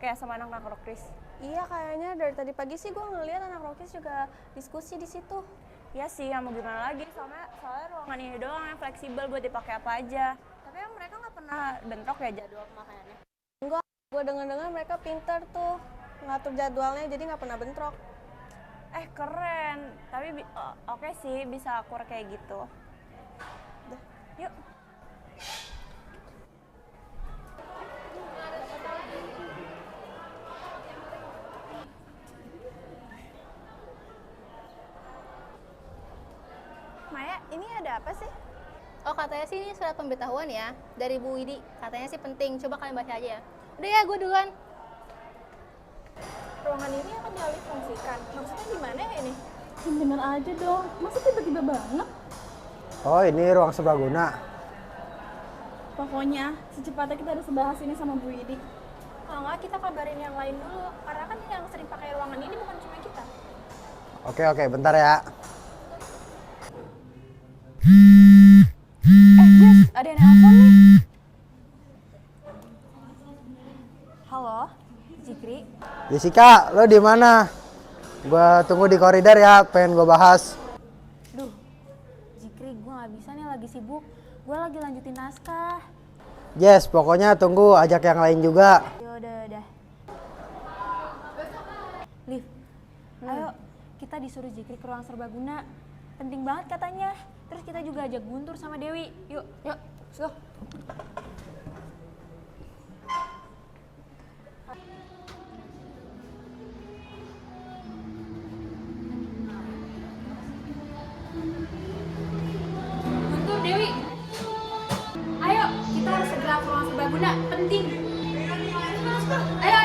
ya sama anak-anak Rokris? Iya, kayaknya dari tadi pagi sih gue ngeliat anak Rokis juga diskusi di situ. Iya sih, ya mau gimana lagi, soalnya ruangan ini doang yang fleksibel buat dipakai apa aja. Tapi emang mereka nggak pernah bentrok ya jadwal pemakaiannya? Enggak, gue dengar mereka pinter tuh ngatur jadwalnya jadi nggak pernah bentrok. Keren, tapi oke sih bisa akur kayak gitu. Udah, yuk. Maya, ini ada apa sih? Oh, katanya sih ini surat pemberitahuan ya dari Bu Widi. Katanya sih penting. Coba kalian baca aja ya. Udah ya, gue duluan. Ruangan ini akan dialih fungsikan. Maksudnya gimana ya ini? Bener aja dong, masa tiba-tiba banget? Oh, ini ruang serbaguna. Pokoknya secepatnya kita harus bahas ini sama Bu Widi. Kalau nggak kita kabarin yang lain dulu, karena kan yang sering pakai ruangan ini bukan cuma kita. Oke, bentar ya. Jess, ada yang nelfon nih. Halo, Jikri. Jessica, lo di mana? Gua tunggu di koridor ya, pengen gua bahas. Duh, Jikri, gue nggak bisa nih, lagi sibuk. Gue lagi lanjutin naskah. Jess, pokoknya tunggu, ajak yang lain juga. Yaudah. Liv, ayo kita disuruh Jikri ke ruang serbaguna. Penting banget katanya. Terus kita juga ajak Guntur sama Dewi. Yuk, let's go. Guntur, Dewi. Ayo, kita harus segera ke ruang serbaguna. Penting. Ayo.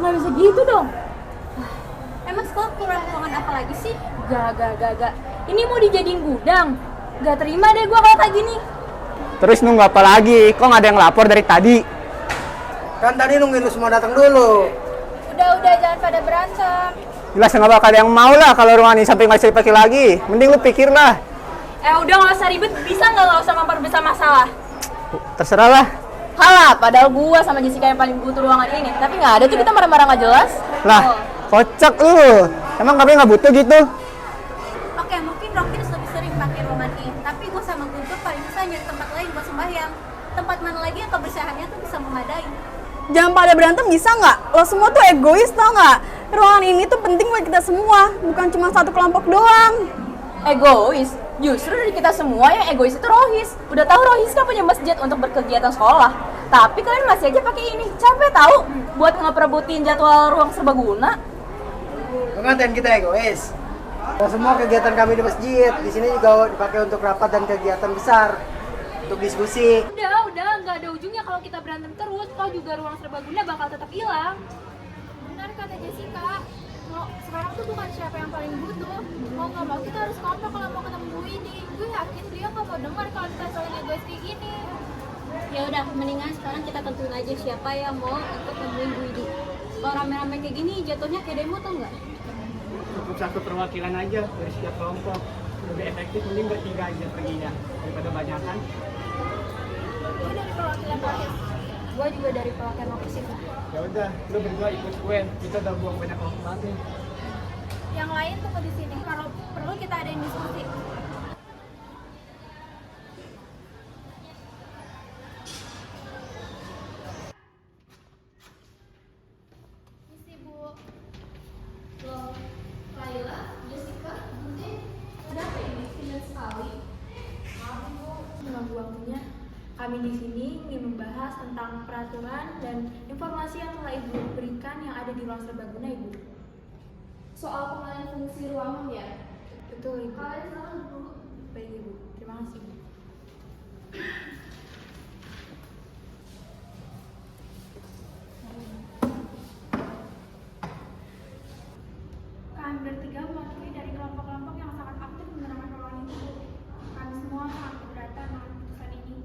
Nggak bisa gitu dong. Emang sekolah kurang ruangan apa lagi sih? Gak. Ini mau dijadiin gudang. Gak terima deh gue kalau kayak gini. Terus nunggu apa lagi? Kok nggak ada yang lapor dari tadi? Kan tadi nungguin lu semua datang dulu. Udah, jangan pada berantem. Jelas nggak bakal ada yang mau lah kalau ruangan ini sampai nggak bisa dipakai lagi. Mending lu pikir lah. Udah nggak usah ribet, bisa nggak usah memperbesar masalah? Terserah lah. Halah, padahal gua sama Jessica yang paling butuh ruangan ini. Tapi nggak ada tuh, kita marah-marah nggak jelas. Lah, kocak lu. Emang kami nggak butuh gitu? Oke, mungkin Rokins lebih sering pakai ruangan ini. Tapi gue sama Guntur paling bisa nyari tempat lain buat sembahyang. Tempat mana lagi yang kebersihannya tuh bisa memadai. Jangan pada berantem bisa nggak? Lo semua tuh egois tau nggak? Ruangan ini tuh penting buat kita semua, bukan cuma satu kelompok doang. Egois? Justru dari kita semua yang egois itu Rohis. Udah tahu Rohis kan punya masjid untuk berkegiatan sekolah. Tapi kalian masih aja pakai ini. Capek tahu buat ngeperebutin jadwal ruang serbaguna. Lu ngatain kita egois. Semua kegiatan kami di masjid, di sini juga dipakai untuk rapat dan kegiatan besar. Untuk diskusi. Udah, nggak ada ujungnya kalau kita berantem terus. Toh juga ruang serbaguna bakal tetap hilang. Benar kata Jessica. Sekarang tuh bukan siapa yang paling butuh. Mau nggak mau kita harus kompak kalau mau ketemu Bu Widi. Gue yakin dia nggak mau dengar kalau kita saling egois kayak gini. Ya udah, mendingan sekarang kita tentuin aja siapa yang mau ikut nemuin Bu Widi. Kalau rame-rame kayak gini jatuhnya kayak demo tuh nggak? Cukup satu perwakilan aja dari setiap kelompok. Lebih efektif, mending bertiga aja perginya daripada banyakan. Gue dari perwakilan Rohis. Gue juga dari perwakilan Rokis itu. Ya udah, lu berdua ikut gue. Kita udah buang banyak waktu banget. Yang lain tunggu di sini. Kalau perlu kita adain diskusi. Misi Bu. Loh, Laila, Jessica, Budi, ada apa ini? Tidak sekali. Maaf Bu, mengganggu waktunya. Kami di sini ingin membahas tentang peraturan dan informasi yang telah Ibu berikan yang ada di ruang serbaguna Ibu. Soal pengalihan fungsi ruangan ya? Betul Ibu. Kalian silakan dulu. Baik Ibu, terima kasih Ibu. Kami bertiga mewakili dari kelompok-kelompok yang sangat aktif menerangkan ruangan itu. Kami semua sangat keberatan dengan keputusan ini.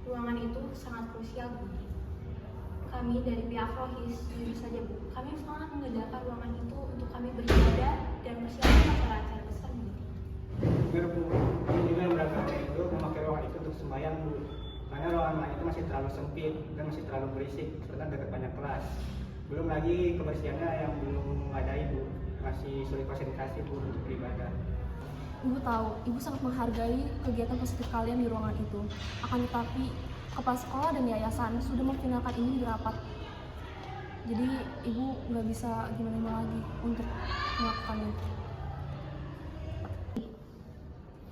Ruangan itu sangat krusial Bu. kami dari pihak Rohis, jujur saja Bu, kami sangat menggunakan ruangan itu untuk kami beribadah dan persiapan acara-acara besar nanti. Benar Bu, kami juga beberapa hari itu memakai ruangan itu untuk sembahyang Bu. Karena ruangan itu masih terlalu sempit dan masih terlalu berisik serta dekat banyak kelas. Belum lagi kebersihannya yang belum memadai Bu, masih sulit konsentrasi Bu untuk beribadah. Ibu tahu, Ibu sangat menghargai kegiatan positif kalian di ruangan itu. Akan tetapi, kepala sekolah dan yayasan sudah memfinalkan ini di rapat. Jadi, Ibu nggak bisa gimana lagi untuk melakukan itu.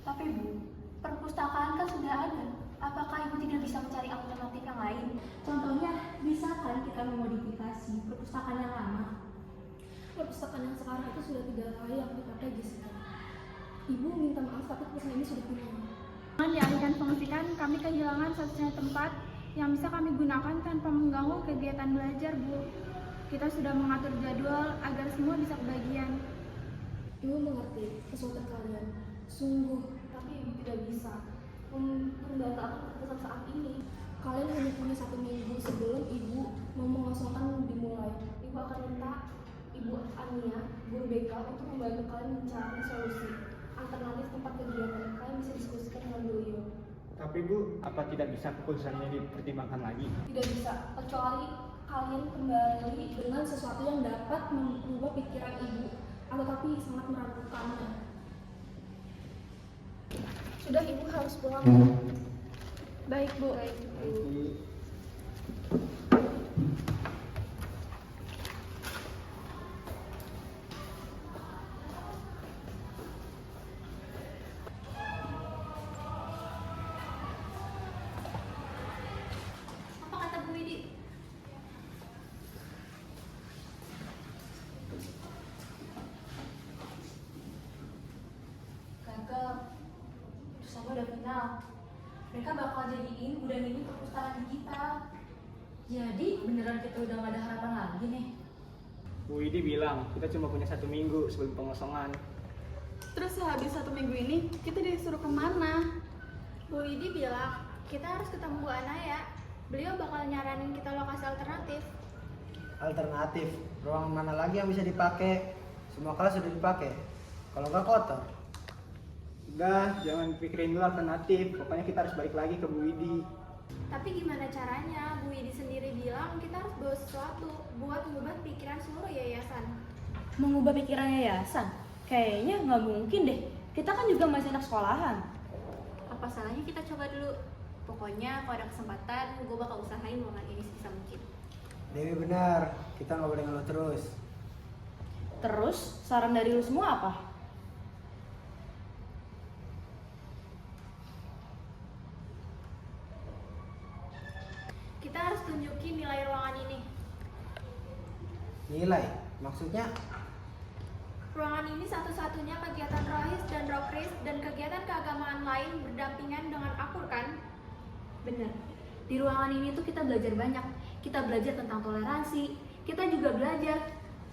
Tapi Bu, perpustakaan kan sudah ada. Apakah Ibu tidak bisa mencari alternatif yang lain? Contohnya, bisa kan kita memodifikasi perpustakaan yang lama? Perpustakaan yang sekarang itu sudah tidak layak dipakai, Jessica. Ibu minta maaf, tapi keputusan ini sudah final. Dengan dialihkan fungsikan, kami kehilangan satu-satunya tempat yang bisa kami gunakan tanpa mengganggu kegiatan belajar, Bu. Kita sudah mengatur jadwal agar semua bisa kebagian. Ibu mengerti kesulitan kalian, sungguh, tapi Ibu tidak bisa membatalkan keputusan saat ini. Kalian hanya punya 1 minggu sebelum Ibu mau mengosongkan dimulai. Ibu akan minta Ibu Ania, guru BK, untuk membantu kalian mencari solusi alternatif tempat kegiatan. Kalian bisa diskusikan dengan beliau. Tapi Bu, apa tidak bisa keputusannya dipertimbangkan lagi? Tidak bisa, kecuali kalian kembali dengan sesuatu yang dapat mengubah pikiran Ibu, atau tapi sangat meragukannya. Sudah, Ibu harus pulang. Baik, Bu. Apa kata Bu Widi? Gagal. Urusannya udah final. Mereka bakal jadiin gudang ini perpustakaan digital. Jadi beneran kita udah gak ada harapan lagi nih. Bu Widi bilang kita cuma punya 1 minggu sebelum pengosongan. Terus sehabis 1 minggu ini, kita disuruh kemana? Bu Widi bilang kita harus ketemu Bu Anaya. Beliau bakal nyaranin kita lokasi alternatif. Alternatif, ruangan mana lagi yang bisa dipakai? Semua kelas sudah dipakai. Kalau nggak kotor. Udah, jangan pikirin dulu alternatif. Pokoknya kita harus balik lagi ke Bu Widi. Tapi gimana caranya? Bu Widi sendiri bilang kita harus bawa sesuatu buat mengubah pikiran seluruh yayasan. Mengubah pikiran yayasan? Kayaknya nggak mungkin deh. Kita kan juga masih anak sekolahan. Apa salahnya kita coba dulu? Pokoknya kalau ada kesempatan, gue bakal usahain ruangan ini sebisa mungkin. Dewi benar, kita nggak boleh ngeluh terus. Terus, saran dari lu semua apa? Kita harus tunjukin nilai ruangan ini. Nilai, maksudnya? Ruangan ini satu-satunya kegiatan rohis dan rokris dan kegiatan keagamaan lain berdampingan dengan akur kan? Bener. Di ruangan ini tuh kita belajar banyak. Kita belajar tentang toleransi. Kita juga belajar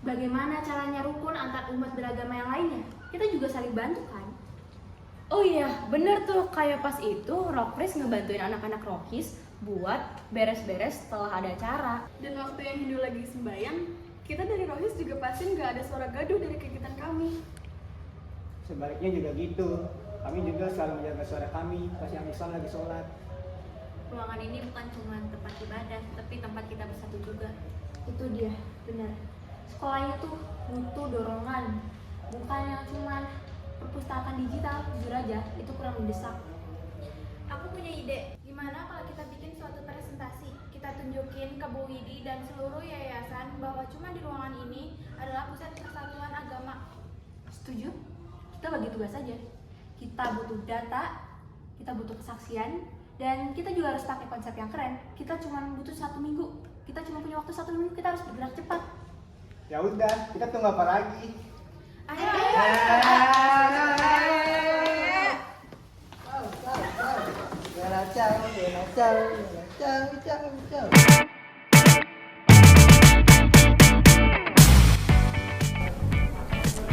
bagaimana caranya rukun antar umat beragama yang lainnya. Kita juga saling bantu kan? Oh iya, bener tuh. Kayak pas itu, Rockris ngebantuin anak-anak Rohis buat beres-beres setelah ada acara. Dan waktu yang Hindu lagi sembahyang, kita dari Rohis juga pastiin gak ada suara gaduh dari kegiatan kami. Sebaliknya juga gitu. Kami juga selalu menjaga suara kami pas yang Islam lagi sholat. Ruangan ini bukan cuma tempat ibadah, tapi tempat kita bersatu juga. Itu dia, benar. Sekolahnya tuh butuh dorongan, bukan yang cuma perpustakaan digital. Jujur aja, itu kurang mendesak. Aku punya ide, gimana kalau kita bikin suatu presentasi? Kita tunjukin ke Bu Widi dan seluruh yayasan bahwa cuma di ruangan ini adalah pusat persatuan agama. Setuju? Kita bagi tugas aja. Kita butuh data, kita butuh kesaksian, dan kita juga harus pakai konsep yang keren. Kita cuma butuh 1 minggu. Kita cuma punya waktu 1 minggu, kita harus bergerak cepat. Ya udah, kita tunggu apa lagi? Ayo,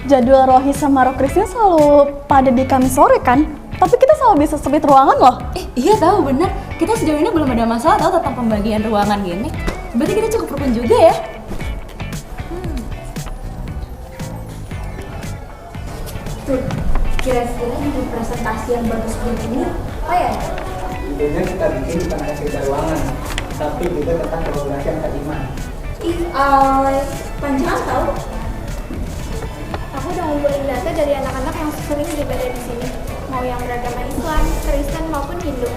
Jadwal Rohis sama Rockrisnya selalu pada di Kamis sore kan? Tapi kita selalu bisa sempit ruangan loh. Iya tahu bener. Kita sejauh ini belum ada masalah tahu tentang pembagian ruangan gini. berarti kita cukup rukun juga ya. Tuh, kira-kira di presentasi yang bagus begini apa ya? Tentunya kita bikin bukan hanya sekedar ruangan, tapi juga tentang kolaborasi antar iman. Ih, panjang tau. Aku udah ngumpulin data dari anak-anak yang sering beribadah di sini, mau yang beragama Islam, Kristen maupun Hindu.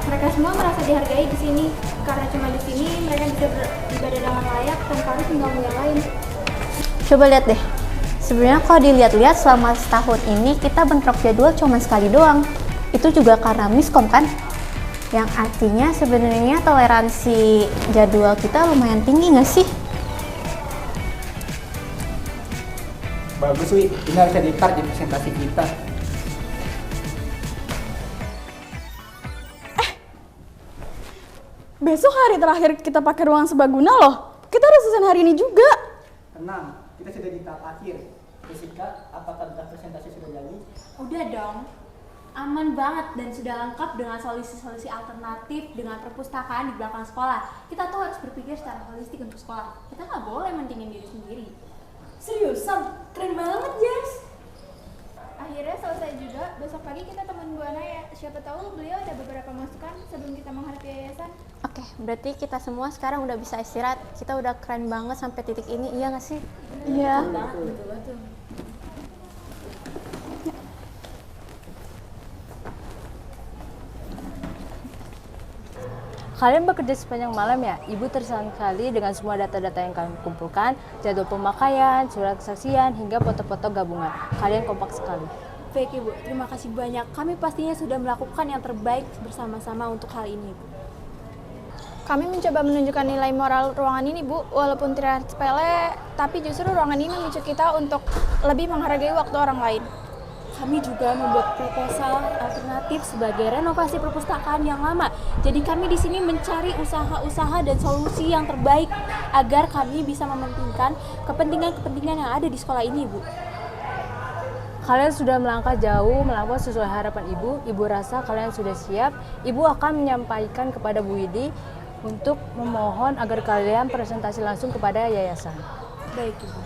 Mereka semua merasa dihargai di sini karena cuma di sini mereka bisa beribadah dengan layak tanpa harus mengganggu yang lain. Coba lihat deh. Sebenarnya kalau dilihat-lihat selama setahun ini kita bentrok jadwal cuma sekali doang. Itu juga karena miskom kan? Yang artinya sebenarnya toleransi jadwal kita lumayan tinggi nggak sih? Bagus Wi, ini harus jadi part di presentasi kita. Besok hari terakhir kita pakai ruangan serbaguna loh. Kita harus selesai hari ini juga. Tenang, kita sudah di tahap akhir. Jessica, apakah draft presentasi sudah jadi? Udah dong. Aman banget dan sudah lengkap dengan solusi-solusi alternatif dengan perpustakaan di belakang sekolah. Kita tuh harus berpikir secara holistik untuk sekolah. Kita nggak boleh mentingin diri sendiri. Seriusan? Keren banget, Jess! Akhirnya selesai juga. Besok pagi kita temuin Bu Anaya. Siapa tahu beliau ada beberapa masukan sebelum kita menghadapi yayasan. Oke, berarti kita semua sekarang udah bisa istirahat. Kita udah keren banget sampai titik ini, iya nggak sih? Iya. Betul banget. Kalian bekerja sepanjang malam ya? Ibu tersenang sekali dengan semua data-data yang kalian kumpulkan, jadwal pemakaian, surat kesaksian, hingga foto-foto gabungan. Kalian kompak sekali. Baik Ibu, terima kasih banyak. Kami pastinya sudah melakukan yang terbaik bersama-sama untuk hal ini, Bu. Kami mencoba menunjukkan nilai moral ruangan ini, Bu. Walaupun terlihat sepele, tapi justru ruangan ini memicu kita untuk lebih menghargai waktu orang lain. Kami juga membuat proposal alternatif sebagai renovasi perpustakaan yang lama. Jadi kami di sini mencari usaha-usaha dan solusi yang terbaik agar kami bisa mementingkan kepentingan-kepentingan yang ada di sekolah ini, Bu. Kalian sudah melangkah jauh melampaui sesuai harapan Ibu. Ibu rasa kalian sudah siap. Ibu akan menyampaikan kepada Bu Widi untuk memohon agar kalian presentasi langsung kepada yayasan. Baik, Ibu.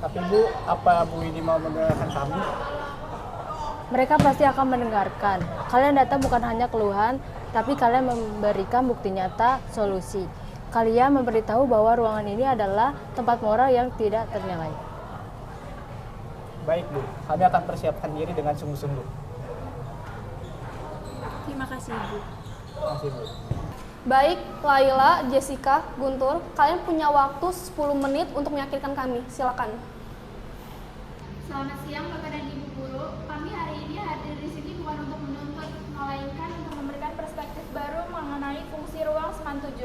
Tapi Bu, apa Bu Widi mau mendengarkan kami? Mereka pasti akan mendengarkan. Kalian datang bukan hanya keluhan, tapi kalian memberikan bukti nyata, solusi. Kalian memberitahu bahwa ruangan ini adalah tempat moral yang tidak ternilai. Baik Bu, kami akan persiapkan diri dengan sungguh-sungguh. Terima kasih, Ibu. Terima kasih Bu. Baik, Laila, Jessica, Guntur, kalian punya waktu 10 menit untuk meyakinkan kami. Silakan. Selamat siang Bapak dan Ibu Guru. Kami hari ini hadir di sini bukan untuk menuntut, melainkan untuk memberikan perspektif baru mengenai fungsi ruang SMAN 7.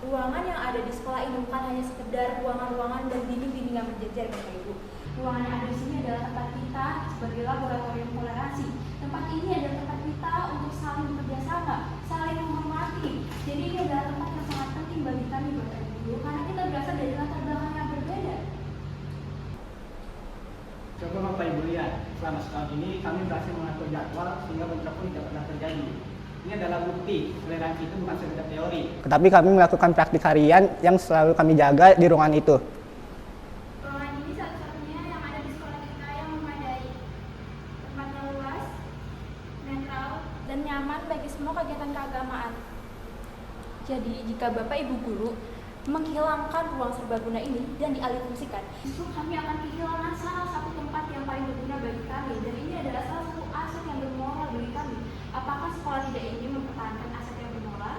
Ruangan yang ada di sekolah ini bukan hanya sekedar ruangan-ruangan dan dinding-dinding yang berjejer, Bapak Ibu. Ruangan yang ada di sini adalah tempat kita sebagai laboratorium toleransi. Tempat ini adalah tempat kita untuk saling bekerja sama, saling menghormati. Jadi ini adalah tempat yang sangat penting bagi kami, Bapak Ibu, karena kita berasal dari latar belakang yang berbeda. Coba Bapak Ibu lihat, selama setahun ini kami berhasil mengatur jadwal sehingga bentrok pun tidak pernah terjadi. Ini adalah bukti, toleransi itu bukan sekedar teori. Tetapi kami melakukan praktik harian yang selalu kami jaga di ruangan itu. Ruangan ini satu-satunya yang ada di sekolah kita yang memadai. Tempatnya luas, netral, dan nyaman bagi semua kegiatan keagamaan. Jadi jika Bapak Ibu Guru menghilangkan ruang serbaguna ini dan dialihfungsikan, justru kami akan kehilangan salah satu tempat yang paling berguna bagi kami, dan ini adalah salah satu aset yang bermoral bagi kami. Apakah sekolah tidak ingin mempertahankan aset yang bermoral?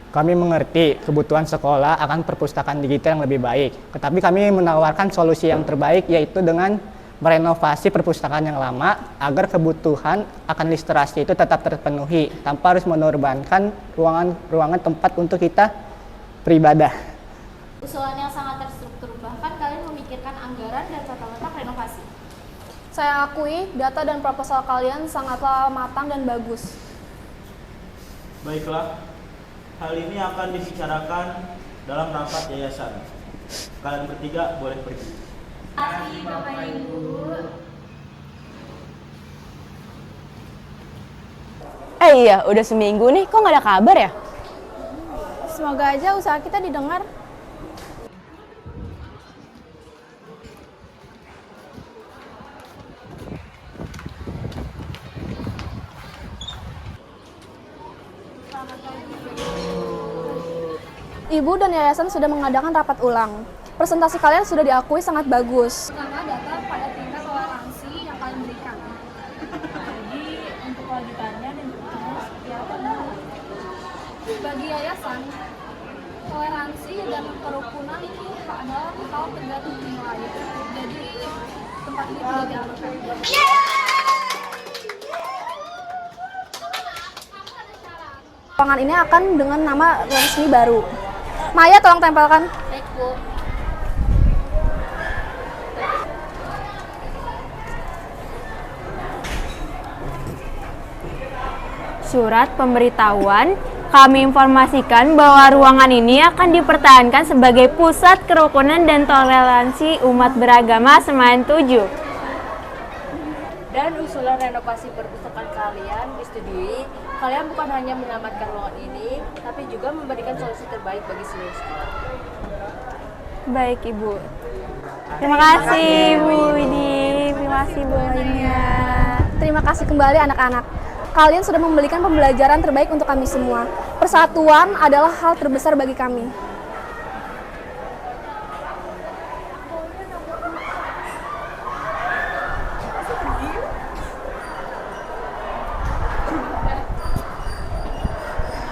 Kami mengerti kebutuhan sekolah akan perpustakaan digital yang lebih baik, tetapi kami menawarkan solusi yang terbaik, yaitu dengan merenovasi perpustakaan yang lama agar kebutuhan akan literasi itu tetap terpenuhi tanpa harus mengorbankan ruangan tempat untuk kita beribadah. Usulan yang sangat terstruktur, bahkan kalian memikirkan anggaran dan tata letak renovasi. Saya akui data dan proposal kalian sangatlah matang dan bagus. Baiklah, hal ini akan dibicarakan dalam rapat yayasan. Kalian bertiga boleh pergi. Terima kasih Bapak Ibu. iya, udah seminggu nih, kok nggak ada kabar ya? Semoga aja usaha kita didengar. Ibu dan yayasan sudah mengadakan rapat ulang. Presentasi kalian sudah diakui sangat bagus. Karena data pada tingkat toleransi yang kalian berikan. Jadi untuk kelanjutannya dan keputusannya seperti apa, Bu? Bagi yayasan, toleransi dan kerukunan itu adalah hal tergantung nilai. Jadi tempat ini tidak diamalkan. Ruangan ini akan dengan nama resmi baru. Maya, tolong tempelkan. Baik, Bu. Surat pemberitahuan, kami informasikan bahwa ruangan ini akan dipertahankan sebagai pusat kerukunan dan toleransi umat beragama Semayan 7. Dan usulan renovasi perpustakaan kalian disetujui. Kalian bukan hanya menyelamatkan ruangan ini, tapi juga memberikan solusi terbaik bagi seluruh sekolah. Baik, Ibu. Terima kasih, Bu Widi. Terima kasih, Bu Lainnya. Terima kasih kembali anak-anak. Kalian sudah memberikan pembelajaran terbaik untuk kami semua. Persatuan adalah hal terbesar bagi kami.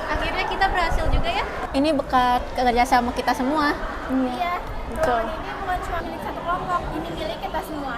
Akhirnya kita berhasil juga ya. Ini berkat kerjasama kita semua. Iya, ruangan ini bukan cuma milik satu kelompok, ini milik kita semua.